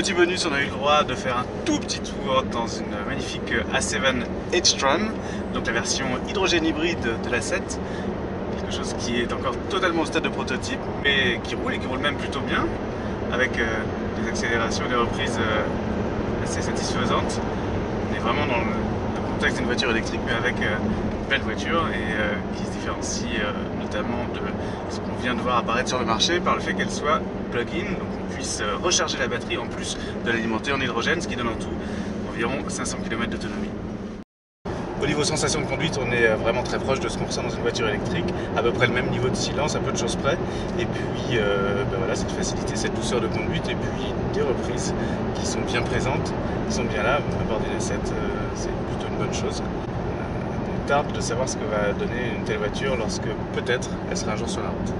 Petit bonus, on a eu le droit de faire un tout petit tour dans une magnifique A7 H-Tron, donc la version hydrogène hybride de l'A7. Quelque chose qui est encore totalement au stade de prototype, mais qui roule et qui roule même plutôt bien, avec des accélérations et des reprises assez satisfaisantes. On est vraiment dans le contexte d'une voiture électrique, mais avec une belle voiture et qui se différencie notamment de ce qu'on vient de voir apparaître sur le marché par le fait qu'elle soit plug-in, donc on puisse recharger la batterie en plus de l'alimenter en hydrogène, ce qui donne en tout environ 500 km d'autonomie. Au niveau sensation de conduite, on est vraiment très proche de ce qu'on ressent dans une voiture électrique, à peu près le même niveau de silence, à peu de choses près, et puis voilà, cette facilité, cette douceur de conduite, et puis des reprises qui sont bien présentes, qui sont bien là. À bord d'une A7, c'est plutôt une bonne chose. On tarde de savoir ce que va donner une telle voiture lorsque peut-être elle sera un jour sur la route.